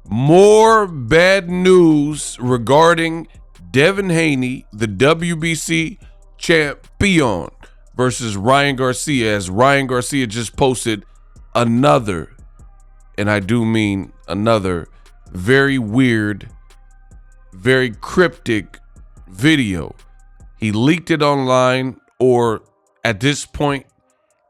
More bad news regarding Devin Haney, the WBC champion, versus Ryan Garcia, as Ryan Garcia just posted another, and I do mean another, very weird, very cryptic video. He leaked it online, or at this point,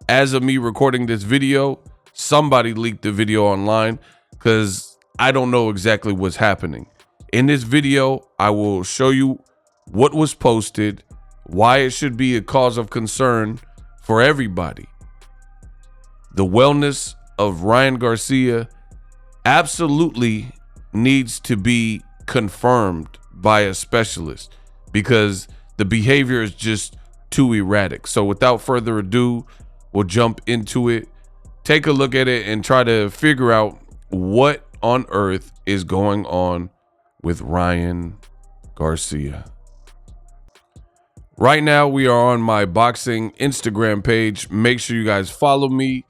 as of me recording this video, somebody leaked the video online, because I don't know exactly what's happening. In this video, I will show you what was posted, why it should be a cause of concern for everybody. The wellness of Ryan Garcia absolutely needs to be confirmed by a specialist, because the behavior is just too erratic. So without further ado, we'll jump into it, take a look at it, and try to figure out what on earth is going on with Ryan Garcia. Right now, we are on my boxing Instagram page. Make sure you guys follow me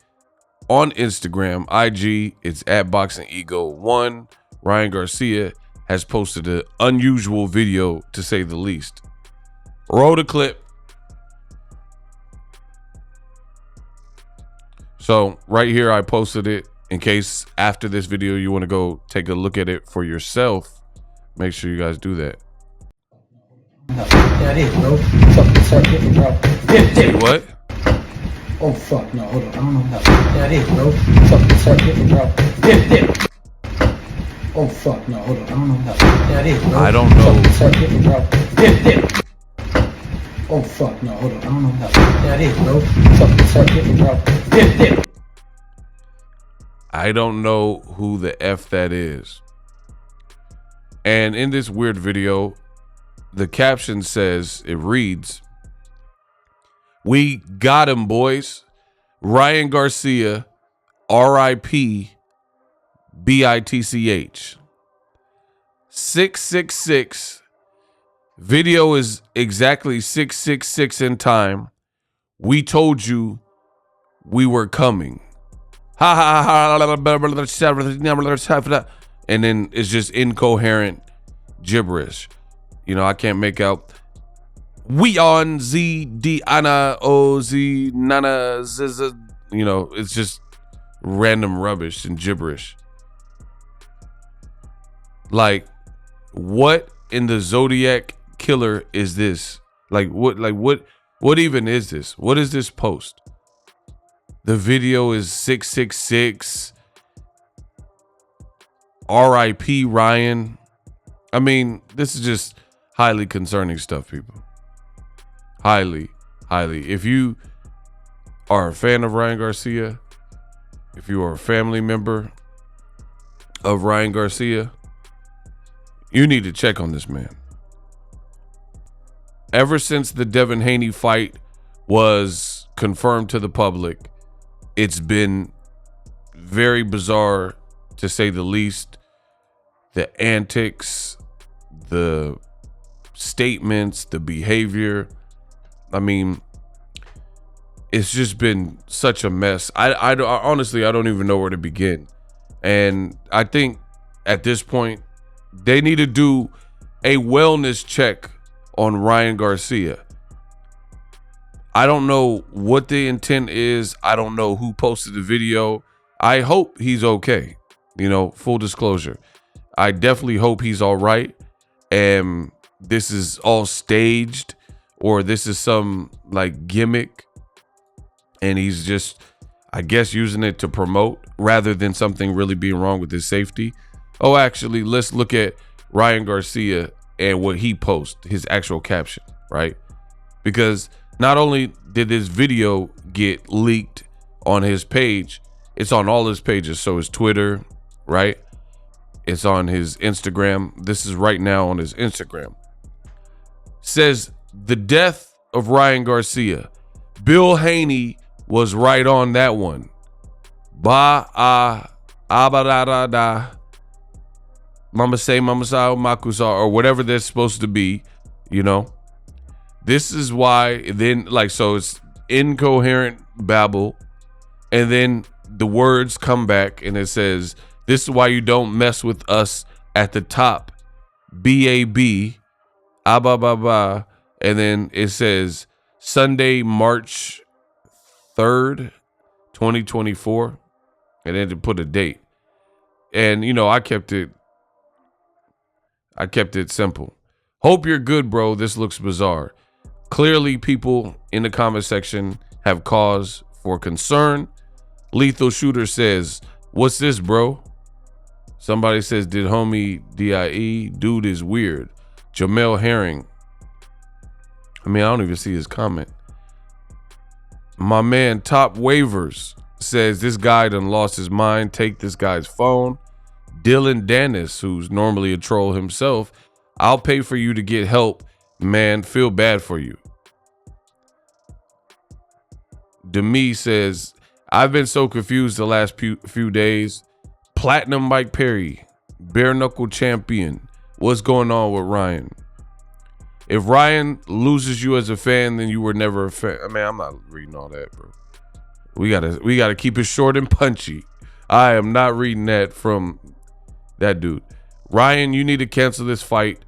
on Instagram, IG. It's at Boxingego1. Ryan Garcia has posted an unusual video, to say the least. Roll the clip. So right here, I posted it in case after this video you want to go take a look at it for yourself. Make sure you guys do that. That is, bro. Fuck, start getting bro. See what? Oh fuck, no, hold on. I don't know nothing. That is, bro. Fuck, start getting bro. Oh fuck, no, hold on. I don't know nothing. That is, bro. I don't know. Fuck, start getting bro. Oh fuck, no, hold on. I don't know nothing. That is, bro. Fuck, start getting bro. I don't know who the F that is. And in this weird video, the caption says, it reads, "We got him, boys. Ryan Garcia, R.I.P. BITCH. 666. Video is exactly 666 in time. We told you we were coming. Ha ha ha." And then it's just incoherent gibberish. You know, I can't make out. We on Z D Ana O Z Nana Z. You know, it's just random rubbish and gibberish. Like, what in the Zodiac killer is this? Like what even is this? What is this post? The video is 666. R.I.P. Ryan. I mean, this is just highly concerning stuff, people. Highly. If you are a fan of Ryan Garcia, if you are a family member of Ryan Garcia, you need to check on this man. Ever since the Devin Haney fight was confirmed to the public, it's been very bizarre, to say the least. The antics, the statements, the behavior. I mean, it's just been such a mess. I honestly, I don't even know where to begin. And I think at this point, they need to do a wellness check on Ryan Garcia. I don't know what the intent is. I don't know who posted the video. I hope he's okay. You know, full disclosure. I definitely hope he's all right. And this is all staged, or this is some like gimmick, and he's just, I guess, using it to promote rather than something really being wrong with his safety. Oh, actually, let's look at Ryan Garcia and what he posted, his actual caption, right? Because not only did this video get leaked on his page, it's on all his pages. So his Twitter, right? It's on his Instagram. This is right now on his Instagram. Says, the death of Ryan Garcia. Bill Haney was right on that one. Ba ba da da da. Mama say, mama sa, makusa, or whatever that's supposed to be, you know. This is why then, like, so it's incoherent babble, and then the words come back and it says, This is why you don't mess with us at the top. BAB, ba. And then it says Sunday, March 3rd, 2024. And then to put a date. And, you know, I kept it simple. Hope you're good, bro. This looks bizarre. Clearly, people in the comment section have cause for concern. Lethal Shooter says, what's this, bro? Somebody says, did homie DIE? Dude is weird. Jamel Herring. I mean, I don't even see his comment. My man, Top Waivers, says this guy done lost his mind. Take this guy's phone. Dylan Dennis, who's normally a troll himself, I'll pay for you to get help. Man, feel bad for you. Demi says, I've been so confused the last few days. Platinum Mike Perry, bare knuckle champion. What's going on with Ryan? If Ryan loses you as a fan, then you were never a fan. I mean, I'm not reading all that, bro. We gotta keep it short and punchy. I am not reading that from that dude. Ryan, you need to cancel this fight.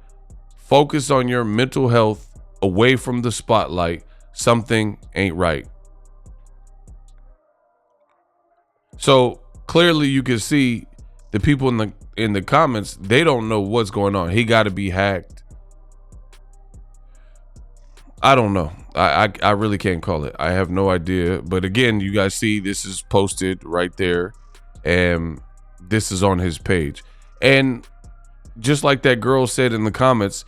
Focus on your mental health away from the spotlight. Something ain't right. So clearly you can see the people in the comments, they don't know what's going on. He got to be hacked. I don't know. I really can't call it. I have no idea. But again, you guys see this is posted right there. And this is on his page. And just like that girl said in the comments,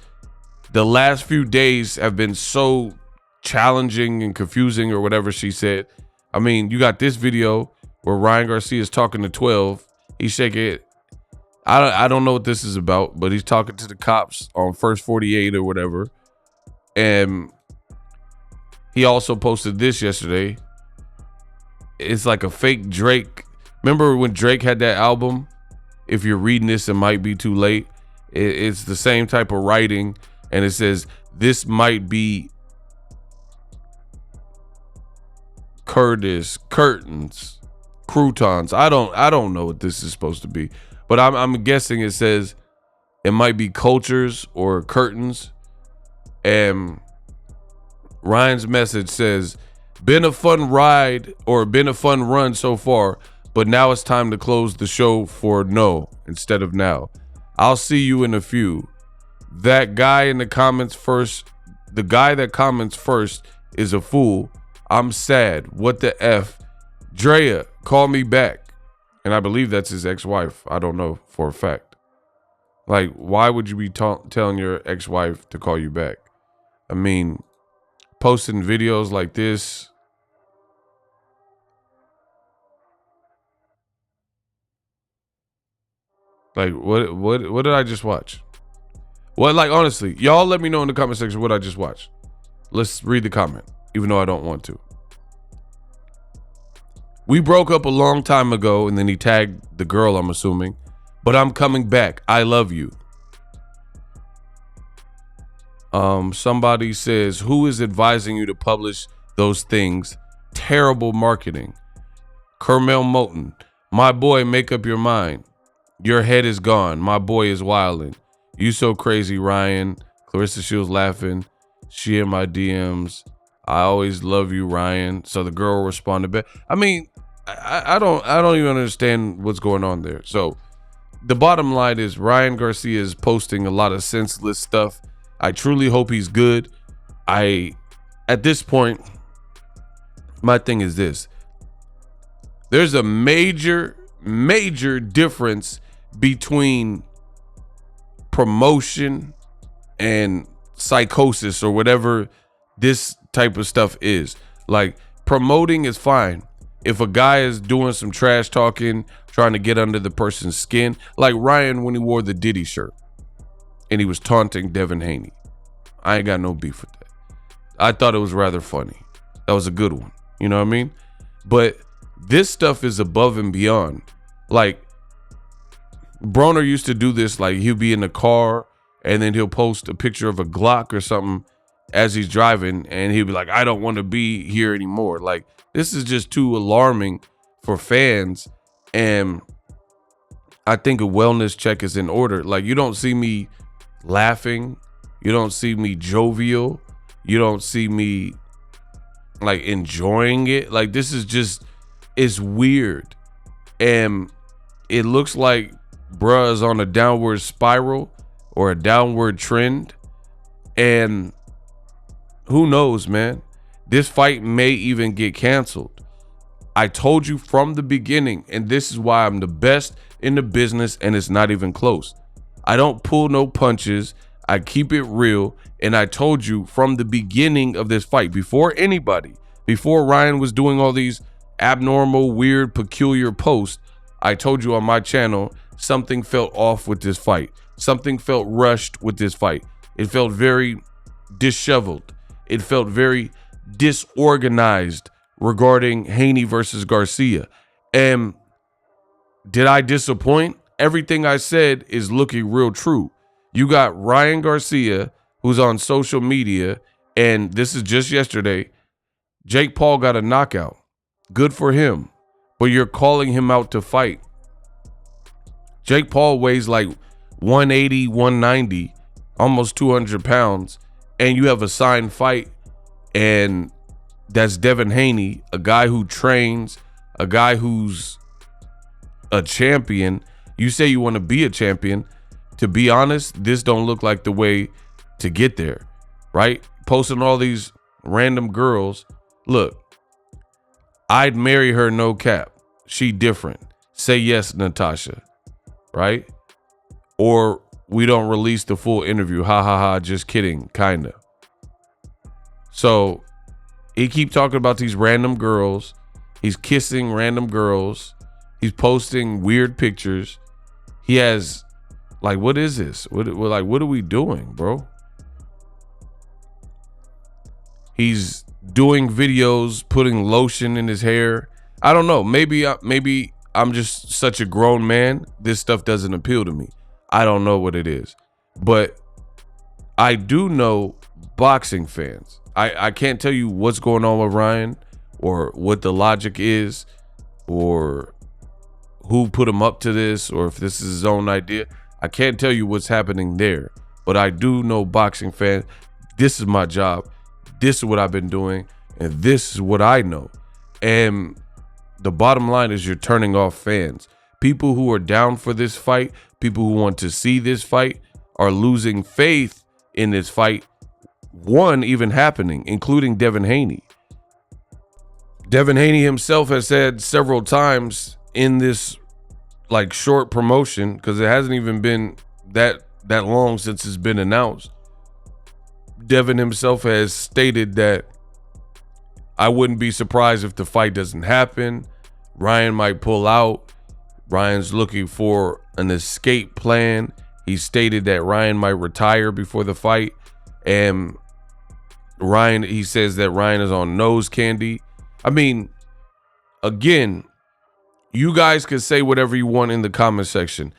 the last few days have been so challenging and confusing or whatever she said. I mean, you got this video where Ryan Garcia is talking to 12. He's shaking it. I don't know what this is about, but he's talking to the cops on First 48 or whatever. And he also posted this yesterday. It's like a fake Drake. Remember when Drake had that album? If you're reading this, it might be too late. It's the same type of writing. And it says, this might be curtains, croutons. I don't know what this is supposed to be, but I'm guessing it says it might be cultures or curtains. And Ryan's message says, been a fun ride or been a fun run so far, but now it's time to close the show for no instead of now. I'll see you in a few. That guy in the comments first, the guy that comments first is a fool. I'm sad. What the F? Drea, call me back. And I believe that's his ex-wife. I don't know for a fact. Like, why would you be telling your ex-wife to call you back? I mean, posting videos like this. Like, what did I just watch? What, like, honestly, y'all let me know in the comment section what I just watched. Let's read the comment, even though I don't want to. We broke up a long time ago, and then he tagged the girl, I'm assuming. But I'm coming back. I love you. Somebody says, who is advising you to publish those things? Terrible marketing. Kermel Moten, my boy, make up your mind. Your head is gone. My boy is wilding. You so crazy, Ryan. Clarissa Shields laughing. She in my DMs. I always love you, Ryan. So the girl responded back. I mean, I don't even understand what's going on there. So the bottom line is Ryan Garcia is posting a lot of senseless stuff. I truly hope he's good. At this point, my thing is this. There's a major difference between promotion and psychosis or whatever this type of stuff is. Like, promoting is fine. If a guy is doing some trash talking, trying to get under the person's skin, like Ryan when he wore the Diddy shirt and he was taunting Devin Haney. I ain't got no beef with that. I thought it was rather funny. That was a good one. You know what I mean? But this stuff is above and beyond. Like, Broner used to do this. Like, he'll be in the car and then he'll post a picture of a Glock or something as he's driving, and he'll be like, I don't want to be here anymore. Like, this is just too alarming for fans. And I think a wellness check is in order. Like, you don't see me laughing. You don't see me jovial. You don't see me like enjoying it. Like, this is just, it's weird. And it looks like bruh is on a downward spiral or a downward trend. And who knows, man? This fight may even get canceled. I told you from the beginning, and this is why I'm the best in the business, and it's not even close. I don't pull no punches. I keep it real. And I told you from the beginning of this fight, before anybody, before Ryan was doing all these abnormal, weird, peculiar posts, I told you on my channel, something felt off with this fight. Something felt rushed with this fight. It felt very disheveled. It felt very disorganized regarding Haney versus Garcia. And did I disappoint? Everything I said is looking real true. You got Ryan Garcia, who's on social media, and this is just yesterday. Jake Paul got a knockout. Good for him. But you're calling him out to fight. Jake Paul weighs like 180, 190, almost 200 pounds, and you have a signed fight, and that's Devin Haney, a guy who trains, a guy who's a champion. You say you want to be a champion. To be honest, this don't look like the way to get there, right? Posting all these random girls. Look, I'd marry her, no cap. She different. Say yes, Natasha, right? Or we don't release the full interview. Ha ha ha, just kidding, kinda. So he keep talking about these random girls. He's kissing random girls. He's posting weird pictures. He has, like, what is this? What are we doing, bro? He's doing videos, putting lotion in his hair. I don't know. Maybe I'm just such a grown man. This stuff doesn't appeal to me. I don't know what it is. But I do know boxing fans. I can't tell you what's going on with Ryan or what the logic is or who put him up to this or if this is his own idea. I can't tell you what's happening there. But I do know boxing fans. This is my job. This is what I've been doing. And this is what I know. And the bottom line is you're turning off fans. People who are down for this fight, people who want to see this fight are losing faith in this fight. One even happening, including Devin Haney. Devin Haney himself has said several times in this like short promotion, because it hasn't even been that long since it's been announced. Devin himself has stated that I wouldn't be surprised if the fight doesn't happen. Ryan might pull out. Ryan's looking for an escape plan. He stated that Ryan might retire before the fight. And he says that Ryan is on nose candy. I mean, again, you guys can say whatever you want in the comment section.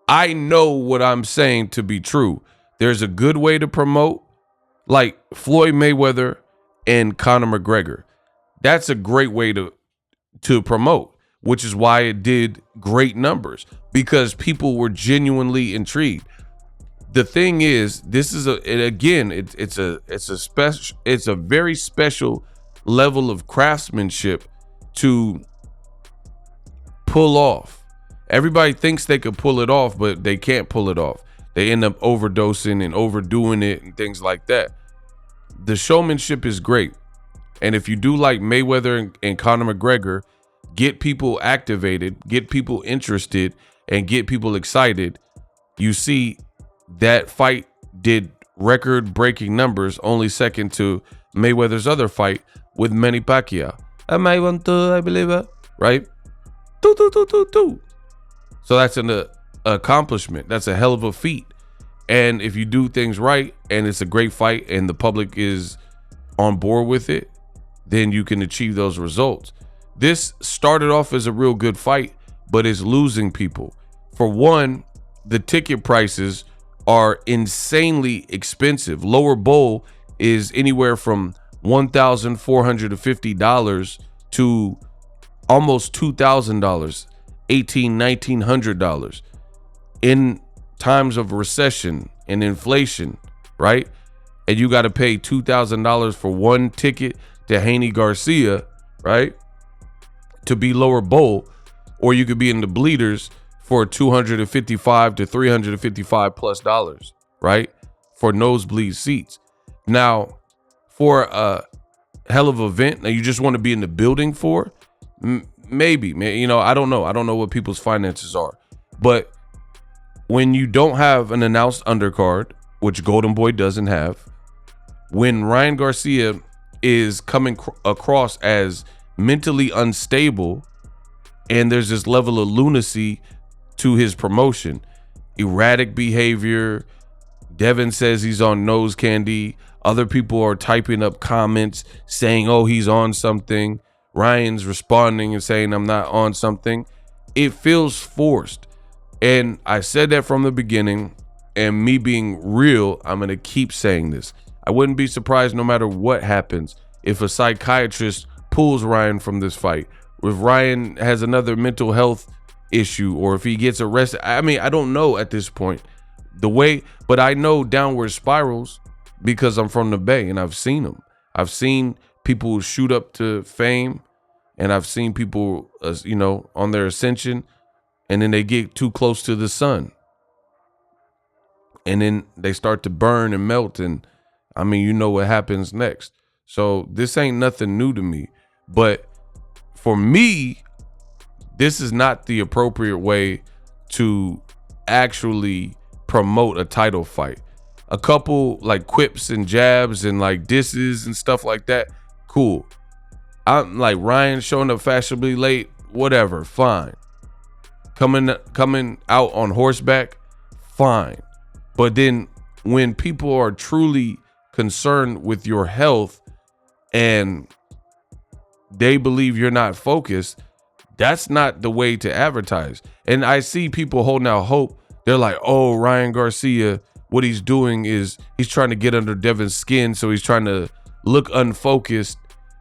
I know what I'm saying to be true. There's a good way to promote, like Floyd Mayweather and Conor McGregor. That's a great way to promote, which is why it did great numbers, because people were genuinely intrigued. The thing is, this is it's a very special level of craftsmanship to pull off. Everybody thinks they could pull it off, but they can't pull it off. They end up overdosing and overdoing it and things like that. The showmanship is great. And if you do like Mayweather and Conor McGregor, get people activated, get people interested, and get people excited. You see that fight did record-breaking numbers, only second to Mayweather's other fight with Manny Pacquiao. I believe it, right? So that's an accomplishment. That's a hell of a feat. And if you do things right and it's a great fight and the public is on board with it, then you can achieve those results. This started off as a real good fight, but is losing people. For one, the ticket prices are insanely expensive. Lower bowl is anywhere from $1,450 to almost $2,000, $1,900. in times of recession and inflation, right? And you got to pay $2,000 for one ticket to Haney Garcia, right? To be lower bowl, or you could be in the bleeders for $255 to $355 plus dollars, right? For nosebleed seats. Now, for a hell of an event that you just want to be in the building for, maybe, you know, I don't know. I don't know what people's finances are, but when you don't have an announced undercard, which Golden Boy doesn't have, when Ryan Garcia is coming across as mentally unstable, and there's this level of lunacy to his promotion, erratic behavior. Devin says he's on nose candy. Other people are typing up comments saying, oh, he's on something. Ryan's responding and saying, I'm not on something. It feels forced. And I said that from the beginning, and me being real, I'm going to keep saying this. I wouldn't be surprised no matter what happens if a psychiatrist pulls Ryan from this fight, if Ryan has another mental health issue, or if he gets arrested. I mean, I don't know at this point but I know downward spirals because I'm from the Bay and I've seen them. I've seen people shoot up to fame, and I've seen people, on their ascension, and then they get too close to the sun, and then they start to burn and melt, and I mean, you know what happens next. So this ain't nothing new to me, but for me, this is not the appropriate way to actually promote a title fight. A couple like quips and jabs and like disses and stuff like that, cool. I'm like Ryan showing up fashionably late, whatever, fine. Coming out on horseback, fine. But then when people are truly concerned with your health and they believe you're not focused, that's not the way to advertise. And I see people holding out hope. They're like, oh, Ryan Garcia, what he's doing is he's trying to get under Devin's skin. So he's trying to look unfocused,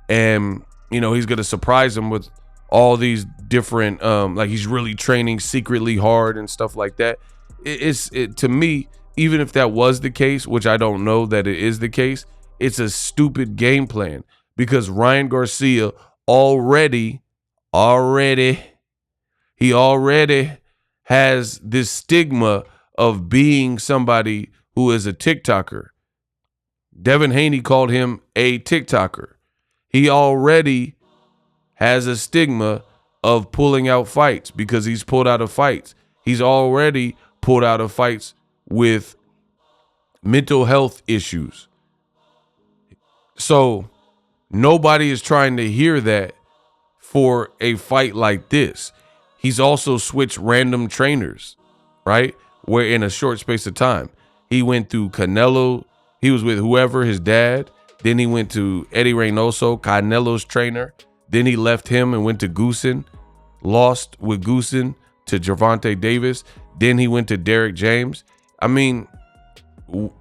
and, he's going to surprise him with all these different, like he's really training secretly hard and stuff like that. To me, even if that was the case, which I don't know that it is the case, it's a stupid game plan, because Ryan Garcia already has this stigma of being somebody who is a TikToker. Devin Haney called him a TikToker. He already has a stigma of pulling out fights because he's pulled out of fights. He's already pulled out of fights with mental health issues. So nobody is trying to hear that for a fight like this. He's also switched random trainers, right? Where in a short space of time, he went through Canelo. He was with whoever, his dad. Then he went to Eddie Reynoso, Canelo's trainer. Then he left him and went to Goosen, lost with Goosen to Gervonta Davis. Then he went to Derek James. I mean,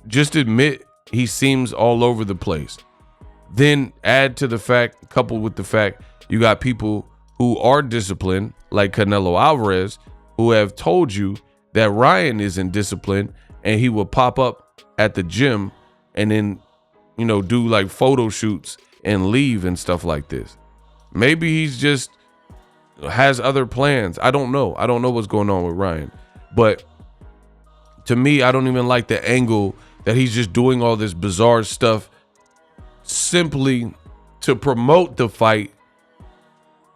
just admit he seems all over the place. Then add to the fact, coupled with the fact, you got people who are disciplined, like Canelo Alvarez, who have told you that Ryan isn't disciplined and he will pop up at the gym and then, do like photo shoots and leave and stuff like this. Maybe he's just has other plans. I don't know. I don't know what's going on with Ryan. But to me, I don't even like the angle that he's just doing all this bizarre stuff simply to promote the fight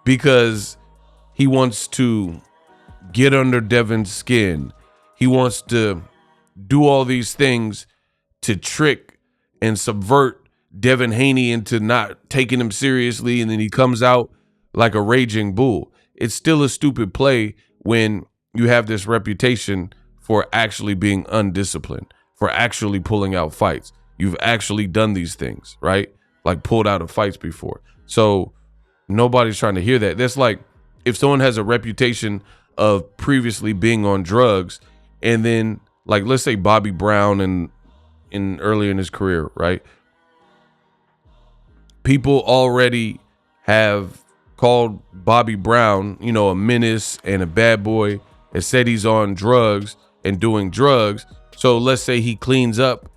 because he wants to get under Devin's skin. He wants to do all these things to trick and subvert Devin Haney into not taking him seriously, and then he comes out like a raging bull. It's still a stupid play when you have this reputation for actually being undisciplined, for actually pulling out fights. You've actually done these things, right? Like pulled out of fights before. So nobody's trying to hear that. That's like if someone has a reputation of previously being on drugs, and then like let's say Bobby Brown and in earlier in his career, right? People already have called Bobby Brown, a menace and a bad boy, and said he's on drugs and doing drugs. So let's say he cleans up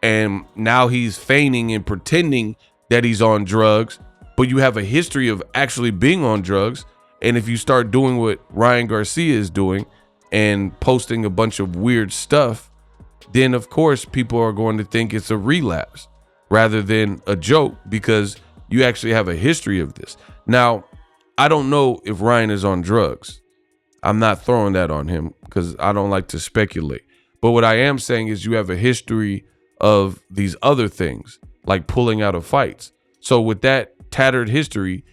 and now he's feigning and pretending that he's on drugs, but you have a history of actually being on drugs. And if you start doing what Ryan Garcia is doing and posting a bunch of weird stuff, then of course people are going to think it's a relapse rather than a joke, because you actually have a history of this. Now, I don't know if Ryan is on drugs. I'm not throwing that on him because I don't like to speculate. But what I am saying is you have a history of these other things, like pulling out of fights. So with that tattered history,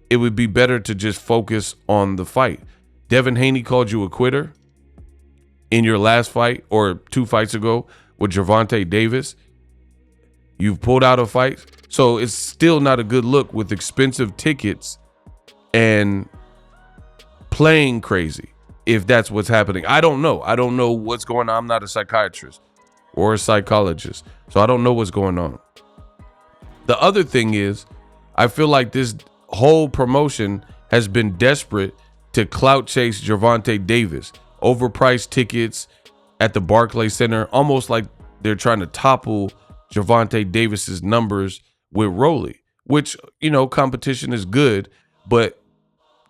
it would be better to just focus on the fight. Devin Haney called you a quitter in your last fight or 2 fights ago with Gervonta Davis. You've pulled out of fights. So it's still not a good look with expensive tickets and playing crazy, if that's what's happening. I don't know. I don't know what's going on. I'm not a psychiatrist or a psychologist, so I don't know what's going on. The other thing is, I feel like this whole promotion has been desperate to clout chase Gervonta Davis. Overpriced tickets at the Barclays Center, almost like they're trying to topple Gervonta Davis's numbers with Rolly, which, you know, competition is good, but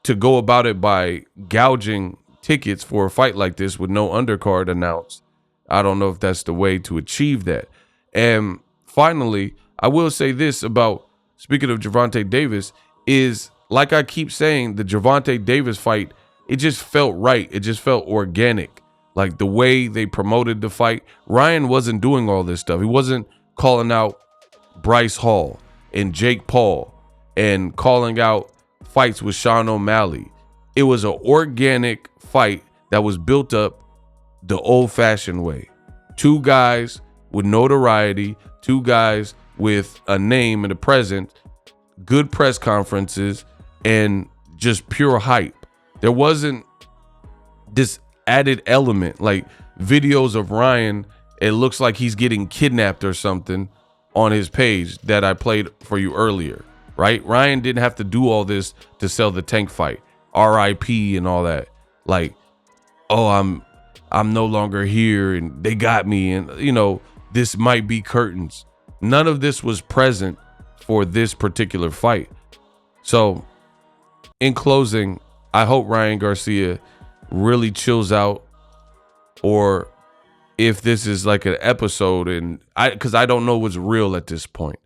to go about it by gouging tickets for a fight like this with no undercard announced, I don't know if that's the way to achieve that. And finally, I will say this about, speaking of Gervonta Davis, is like I keep saying, the Gervonta Davis fight, it just felt right. It just felt organic. Like the way they promoted the fight. Ryan wasn't doing all this stuff. He wasn't calling out Bryce Hall and Jake Paul and calling out fights with Sean O'Malley. It was an organic fight that was built up the old-fashioned way. 2 guys with notoriety, 2 guys with a name and a presence, good press conferences, and just pure hype. There wasn't this added element like videos of Ryan. It looks like he's getting kidnapped or something on his page that I played for you earlier, right? Ryan didn't have to do all this to sell the Tank fight, RIP and all that. Like, oh, I'm no longer here and they got me, and you know, this might be curtains. None of this was present for this particular fight. So in closing, I hope Ryan Garcia really chills out, or if this is like an episode, and because I don't know what's real at this point.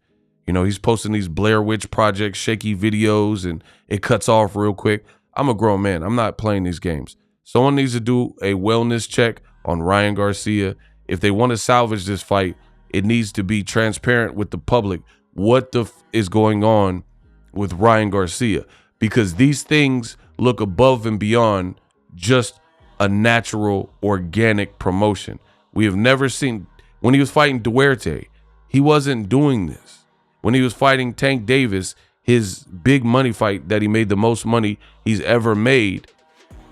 You know, he's posting these Blair Witch Project shaky videos and it cuts off real quick. I'm a grown man. I'm not playing these games. Someone needs to do a wellness check on Ryan Garcia. If they want to salvage this fight, it needs to be transparent with the public. What the is going on with Ryan Garcia? Because these things look above and beyond just a natural, organic promotion. We have never seen, when he was fighting Duarte, he wasn't doing this. When he was fighting Tank Davis, his big money fight that he made the most money he's ever made,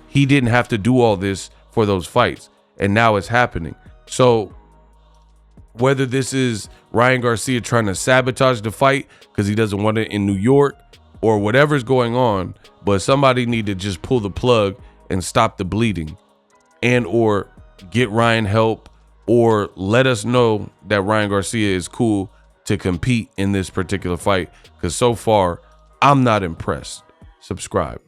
he didn't have to do all this for those fights. And now it's happening. So whether this is Ryan Garcia trying to sabotage the fight because he doesn't want it in New York or whatever's going on, but somebody need to just pull the plug and stop the bleeding, and or get Ryan help, or let us know that Ryan Garcia is cool to compete in this particular fight, because so far I'm not impressed. Subscribe.